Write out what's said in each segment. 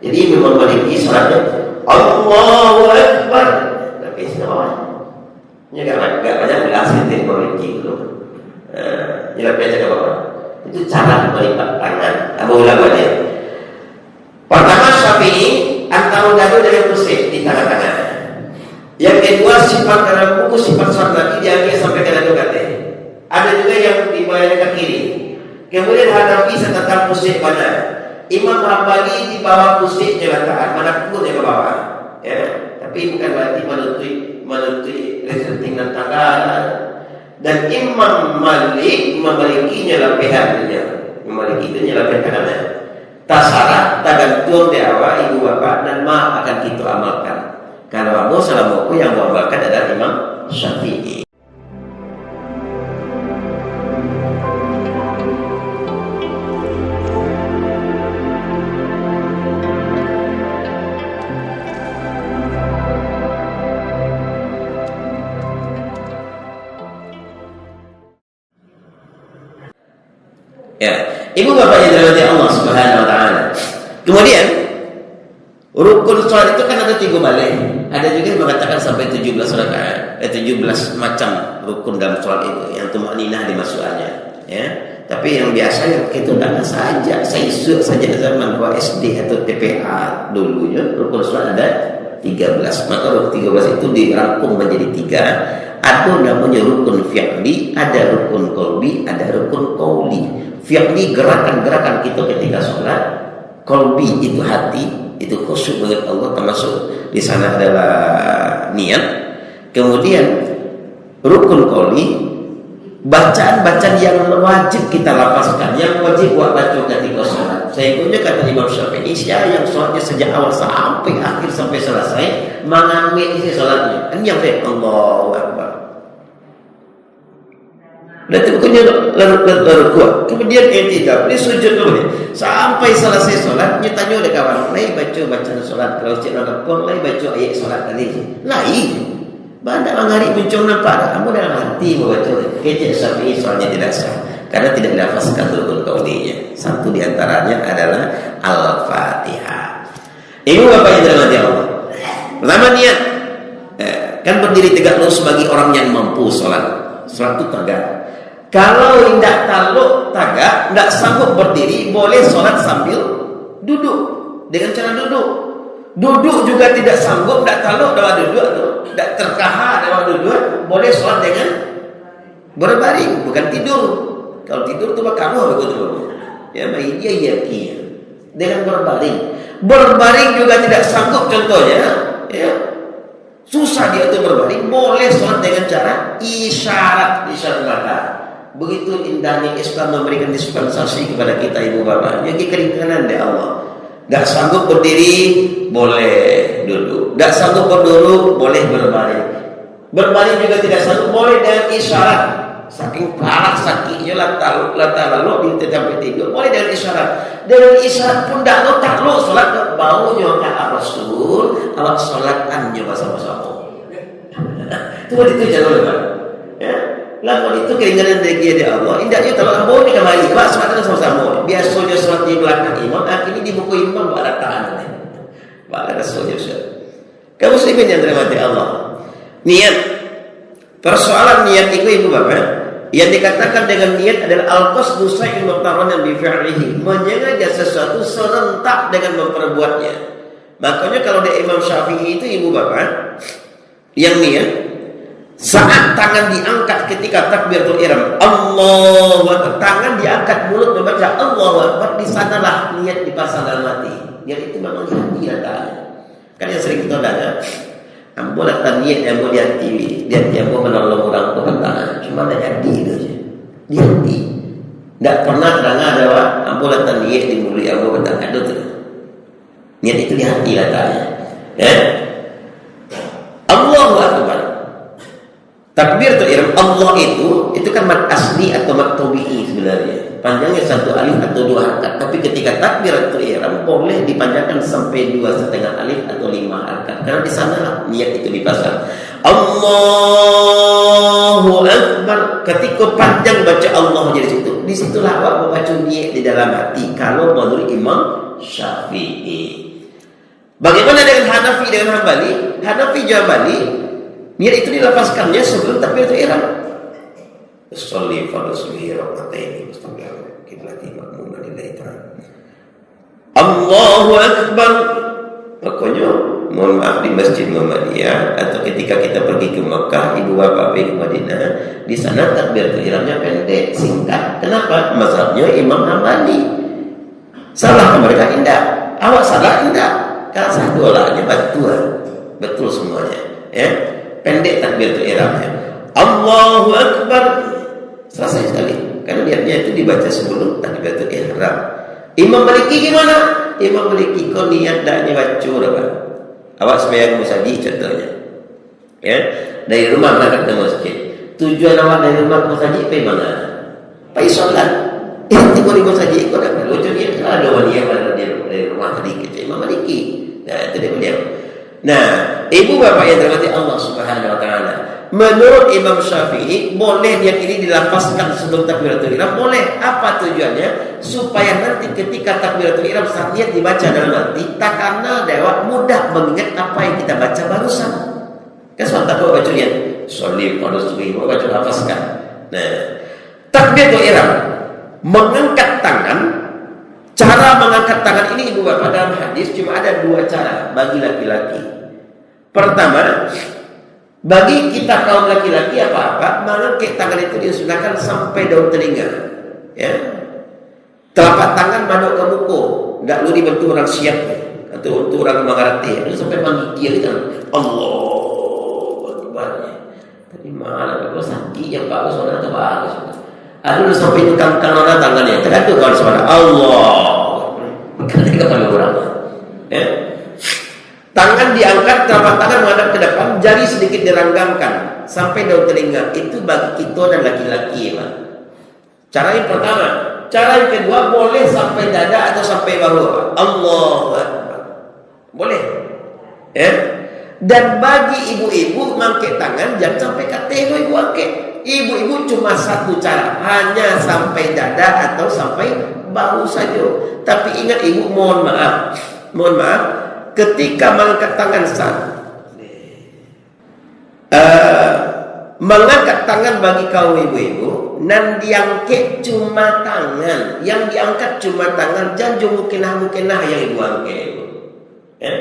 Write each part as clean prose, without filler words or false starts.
Jadi Imam Maliki salatnya Allahu Akbar. Tapi semua enggak banyak berhasil dari Maliki dulu. Jelas biasa ke bawah. Itu cara melipat tangan. Abu ulama dia. Pertama Syafi'i antara dadu dengan pusing di tangan-tangan. Yang kedua sifat dalam buku sifat sholat Nabi diambil sampai ke dadu kate. Ada juga yang dibayar ke kiri. Kemudian Hanafi tentang pusing mana? Imam Hambali di bawah pusing jelataan mana pun yang ke bawah. Ya, tapi bukan berarti menuntut resleting dan tangan. Dan Imam Malik memilikinya lapihannya. Memiliki itu nyelapihan tangannya. Tasarah tergantung di awal ibu bapak dan ma akan kita amalkan. Kalau kamu salah buku yang mengamalkan adalah Imam Syafi'i. Ya, ibu bapak yang dirahmati Allah Subhanahu wa taala. Kemudian rukun salat itu kan ada 3 balik. Ada juga yang mengatakan sampai 17 rakaat, 17 macam rukun dalam salat itu yang tumakninah dimasukkannya, ya. Tapi yang biasa yang itu dana saja, saya saja zaman SD atau TPA dulunya rukun salat ada 13. Maka rukun 13 itu dirangkum menjadi 3. Ada namanya rukun fi'li, ada rukun qalbi, ada rukun qauli. Fi'li gerakan-gerakan kita ketika sholat, qalbi itu hati, itu khusyuk menurut Allah, termasuk di sana adalah niat. Kemudian rukun qauli, bacaan-bacaan yang wajib kita lafazkan, yang wajib buat baca ketika sholat. Sehingga kata Imam Syafi'i, siapa yang sholatnya sejak awal sampai akhir sampai selesai mengambil isi sholatnya, ini yang baik. Allahu Akbar. Berarti bukannya lalu kuat. Kemudian i'tidal, dia sujud dulu sampai selesai sholat. Dia tanya oleh kawan, lai baca bacaan sholat. Kalau cik nak pun lai baca ayat sholat tadi. Lai, banyak mangari muncul nampak. Kamu dalam hati membaca. Kecik Syafi'i soalnya tidak sah karena tidak dilafazkan rukun qaulinya. Satu diantaranya adalah Al-Fatihah. Ibu bapak yang dirahmati Allah. Pertama niat, kan berdiri tegak lurus bagi orang yang mampu sholat. Sholat itu tegak. Kalau tidak taluk tagak, tidak sanggup berdiri, boleh sholat sambil duduk. Dengan cara duduk. Duduk juga tidak sanggup, tidak taluk dalam duduk, tidak terkahar dalam duduk, boleh sholat dengan berbaring, bukan tidur. Kalau tidur itu makaruh begitu. Ya, iya. Dengan berbaring. Berbaring juga tidak sanggup contohnya, ya. Susah dia itu berbaring, boleh sholat dengan cara isyarat mata. Begitu indahnya Islam memberikan dispensasi kepada kita ibu bapak. Jadi keringanan dari Allah. Tak sanggup berdiri, boleh duduk. Tak sanggup berduduk, boleh berbaring. Berbaring juga tidak sanggup, boleh dengan isyarat. Saking parah sakitnya lalu dia sampai tidur, boleh dengan isyarat. Dengan isyarat pun tak lo sholat baunya kata Rasul, awak sholatannya bersama-sama. Itu jangan lupa. Ya. Lalu itu keringanan dari dia Allah. Indahnya kalau kamu ni kembali, buat sholat sama-sama. Biasanya sholat di belakang imam, akhirnya di buku imam buat tangan. Buat Rasulnya. Kamu muslimin yang dirahmati Allah. Niat. Persoalan niat itu ibu bapak, yang dikatakan dengan niat adalah al-qasdu sa'il muqtaranan bi fi'lihi, menyengaja sesuatu serentak dengan memperbuatnya. Makanya kalau di Imam Syafi'i itu ibu bapak, yang niat saat tangan diangkat ketika takbiratul ihram, Allahu Akbar, tangan diangkat, mulut membaca Allahu Akbar, di sanalah niat dipasang dalam hati. Niat itu memang hati datanya. Kan yang sering kita dengar, ambo datang niat yang mau dihati, dia mau menolong orang itu tangan, cuma ada jadi itu saja. Di hati. Tidak pernah dengar ada ambo datang niat di mulut ambo datang itu. Niat itu di hati datanya. Ya. Allahu Akbar. Takbiratul ihram Allah itu kan mat asli atau mat tabi'i sebenarnya. Panjangnya 1 alif atau 2 harakat. Tapi ketika takbiratul ihram boleh dipanjangkan sampai 2,5 alif atau 5 harakat. Karena di sana niat itu dipasang. Allahu Akbar. Ketika panjang baca Allah jadi situ. Di situlah awak membaca niat di dalam hati. Kalau menurut Imam Syafi'i. Bagaimana dengan Hanafi dengan Hambali? Hanafi Jambali niat itu dilapaskannya sebelum takbiratul ihram. Sholli fardhu subhi raka'ataini mustaqbil qiblati ma'muman lillahi ta'ala. Allahu akbar. Pokoknya mohon maaf di Masjid Muhammadiyah atau ketika kita pergi ke Mekah, ibu bapak pergi ke Madinah, di sana takbiratul ihramnya pendek, singkat. Kenapa? Mazhabnya Imam Hambali. Salah mereka tidak. Awak salah tidak. Kalau sah dolanya betul semuanya. Ya, pendek takbiratul ihramnya. Allahu akbar. Selesai sekali. Karena niatnya itu dibaca sebelum takbiratul ihram. Imam Maliki gimana? Imam Maliki kau niat dah baca apa? Awak sembahyang musaji contohnya. Ya, dari rumah berangkat ke masjid. Tujuan awak dari rumah ke musaji pergi mana? Pergi solat. Tiba di musaji kau dah lucu dia ada wanita pada dari rumah tadi kita Imam Maliki. Nah, itu dia beliau. Nah, ibu bapak yang dirahmati Allah Subhanahu wa taala. Menurut Imam Syafi'i, boleh niat ini dilafazkan sebelum takbiratul ihram, boleh. Apa tujuannya? Supaya nanti ketika takbiratul ihram saat niat dibaca dalam hati, tak karena dewa mudah mengingat apa yang kita baca barusan. Kan soal takut baca niat, sholli fardhu subhi, baca lafazkan. Nah, takbiratul ihram, mengangkat tangan. Cara mengangkat tangan ini ibu bapak dalam hadis cuma ada dua cara bagi laki-laki. Pertama, bagi kita kaum laki-laki apa-apa, mengangkat tangan itu disunahkan sampai daun telinga. Ya, telapak tangan maduk ke muka, enggak lu dibantu orang siap atau untuk orang mengerti. Itu sampai menggigil kan. Allahu Akbar. Tadi mana kalau sakit yang bagus mana tu bagus. Aduh sampai tukang orang tangannya. Tergantung kalau suara Allah. Ketika kami orang. Ya. Tangan diangkat, telapak tangan menghadap ke depan, jari sedikit diranggangkan sampai daun telinga. Itu bagi kita dan laki-laki, Pak. Cara yang pertama. Cara yang kedua, boleh sampai dada atau sampai bahu. Allahu Akbar. Boleh. Ya. Dan bagi ibu-ibu mangkit tangan jangan sampai kata ibu angkat. Ibu-ibu cuma satu cara, hanya sampai dada atau sampai bahu saja. Tapi ingat ibu, mohon maaf, ketika mengangkat tangan mengangkat tangan bagi kaum ibu-ibu, nan diangkat cuma tangan, yang diangkat cuma tangan, jangan mukinah yang ibu angkat. Ya.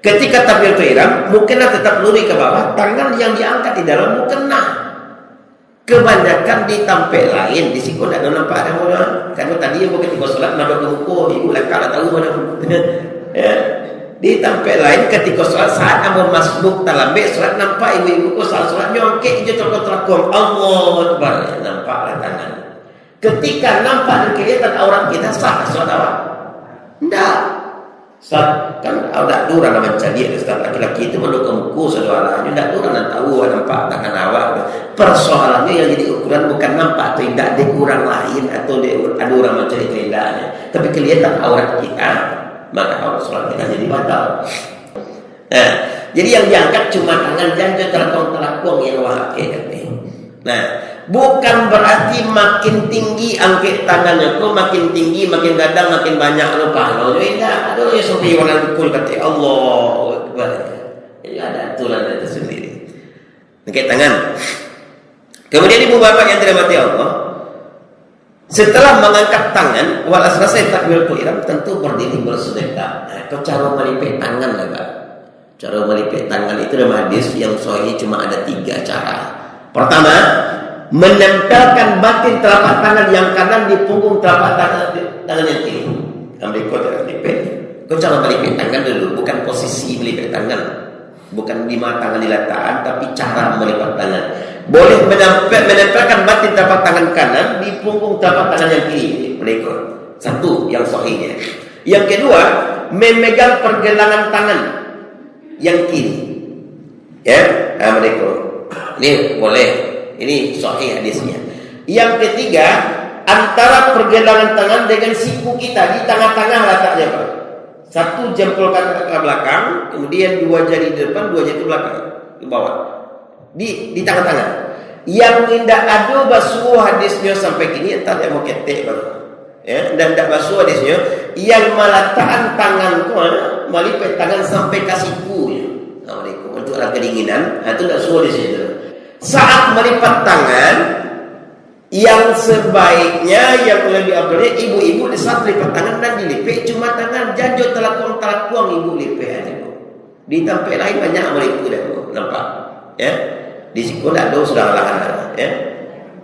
Ketika takbiratul ihram, mukinah tetap luri ke bawah, tangan yang diangkat di dalam mukinah. Kebanyakan di tampil lain, di situ tidak nampak ada mana. Karena tadi yang ketika sholat nada ke muka, ibu lah kalau tahu mana. Ya. Di tampil lain ketika sholat saat ambil masbuk terlambat sholat nampak ibu-ibu ko sholat nyongkek je terkot-terkot Allahu Akbar, nampaklah tangan. Ketika nampak dan kelihatan aurat kita sah sholat awak. Tidak. Ustaz, kan ada durang nama jadi Ustaz, laki-laki itu perlu kemku saudaranya, tidak durang dan tahu nampak tangan awak. Persoalannya yang jadi ukuran bukan nampak atau tidak, ada kurang lain atau ada orang mencari keindahnya, tapi kelihatan aurat kita, maka aurat sholat kita jadi batal. Nah, jadi yang diangkat cuma tangan, jangan terkong yang wakai. Nah, bukan berarti makin tinggi angkat tangannya, kok makin tinggi, makin gadang, makin banyak lupa. Kalau tidak, ada yang sampai orang pukul kata Allah Akbar. Jadi ada aturan itu sendiri. Angkat tangan. Kemudian ibu bapak yang dirahmati Allah, setelah mengangkat tangan, walau selesai takbiratul ihram, tentu berdiri bersedekah. Nah, itu cara melipet tangan lah, Pak. Cara melipet tangan itu dalam hadis yang sahih cuma ada 3 cara. Pertama, menempelkan batin telapak tangan yang kanan di punggung telapak tangan yang kiri. Ambil kotak melipet. Kau cara melipet tangan dulu, bukan posisi melipet tangan, bukan di mana tangan diletakkan, tapi cara melipat tangan. Boleh menempelkan batin telapak tangan kanan di punggung telapak tangan yang kiri. Berikut satu yang sahihnya. Yang kedua, memegang pergelangan tangan yang kiri. Ya, berikut. Ini boleh. Ini sahih hadisnya. Yang ketiga, antara pergelangan tangan dengan siku kita di tengah-tengah letaknya, Pak. Satu jempol ke belakang, kemudian 2 jari di depan, 2 jari di belakang, di bawah. Di tengah-tengah. Yang tidak ada basuh hadisnya sampai kini, entar dia mau ketek, Pak. Ya, dan tidak basuh hadisnya. yang meletakkan tangan tu melipet tangan sampai ke siku ya. Assalamualaikum. Untuk ada kedinginan, itu tak suruh di situ. Saat melipat tangan, yang sebaiknya yang lebih abdulnya ibu-ibu di saat lipat tangan dan dilipet cuma tangan janjo telakuang ibu lipet aja. Di tempat lain banyak mereka dah nampak. Ya. Di sekolah ada sudah lah ya.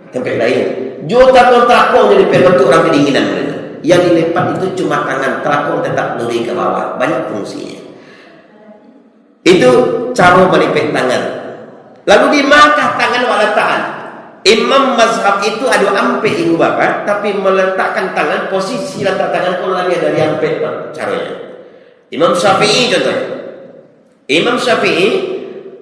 Tempat lain. Jo telakuang jadi bentuk orang kedinginan mereka. Yang dilipat itu cuma tangan, telakuang tetap luri ke bawah. Banyak fungsinya. Itu cara melipet tangan. Lalu di mana tangan walataan? Imam mazhab itu ada ampe ibu bapak, tapi meletakkan tangan, posisi letak tangan kalau lagi dari ampe caranya. Imam Syafi'i contohnya. Imam Syafi'i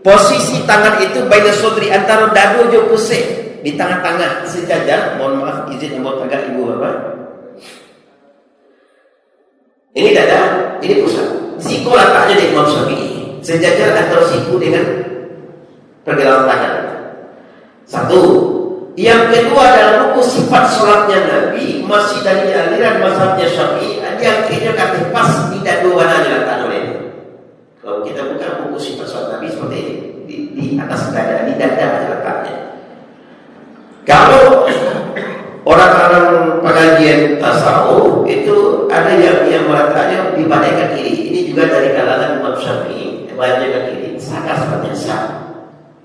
posisi tangan itu baina sodri antara dadu jo pusing di tengah-tengah sejajar. Mohon maaf izin buat agak ibu bapak. Ini dada, ini pusat. Siku letaknya di Imam Syafi'i. Sejajar antara siku dengan pergelangan tangan. Satu. Yang kedua dalam buku sifat sholatnya Nabi masih dari aliran mazhabnya Syafi'i. Yang ketiga kata pas tidak dua mana letak oleh ini. Kalau kita buka buku sifat sholat Nabi seperti ini di atas dada, di dada letaknya. Kalau orang-orang pengajian tasawuf itu ada yang meletaknya di badan kiri. Ini juga dari kalangan Imam Syafi'i. Badan kiri, saka seperti sah.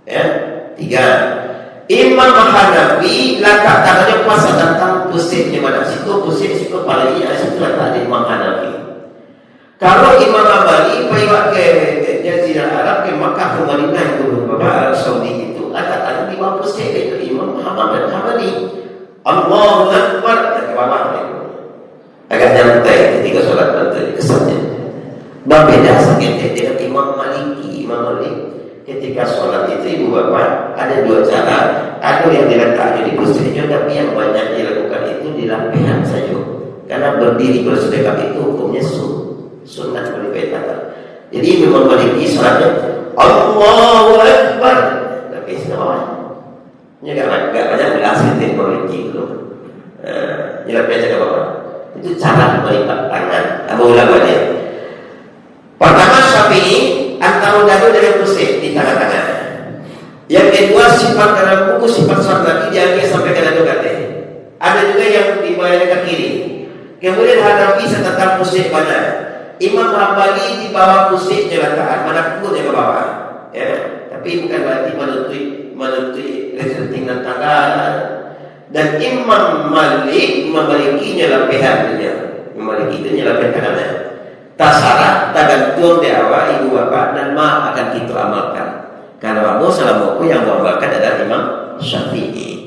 Ya, tiga. Imam Hanafi letak tangannya pas tentang pusitnya mana situ situ palanya situ letak di Imam Hanafi. Kalau Imam Hambali pergi ke Jazirah Arab ke Makkah ke Madinah itu Arab Saudi itu letak di bawah pusit itu Imam Hambali. Allahu Akbar ke bawah itu. Agak nyantai ketika sholat nanti kesannya. Berbeda sedikit dengan Imam Maliki. Imam Malik ketika sholat itu ibu bapak ada dua cara. Ada yang diletaknya di pusitnya, tapi yang banyak dilakukan itu di lampiran saja. Karena berdiri bersedekap itu hukumnya sunnah melipet tangan. Jadi Imam Maliki sholatnya Allahu Akbar. Tapi semua enggak banyak berhasil di Maliki itu. Nyelapnya ke bawah. Itu cara melipat tangan. Abu ulama dia. Pertama Syafi'i antara dadu dengan pusat di tangan-tangan. Yang kedua sifat dalam buku sifat sholat Nabi diangkat sampai ke dadu kata. Ada juga yang dibayar ke kiri. Kemudian Hanafi tentang pusat mana. Imam Hambali di bawah pusat jelataan mana pun yang ke bawah. Ya. Tapi bukan berarti menutupi resleting dan tangan. Dan Imam Malik Maliki nyelapihan dia. Imam Maliki itu nyelapihan tangannya. Tasarah tergantung di awal ibu bapak dan ma akan kita amalkan. Karena Abu Salamuku yang mengamalkan adalah Imam Syafi'i.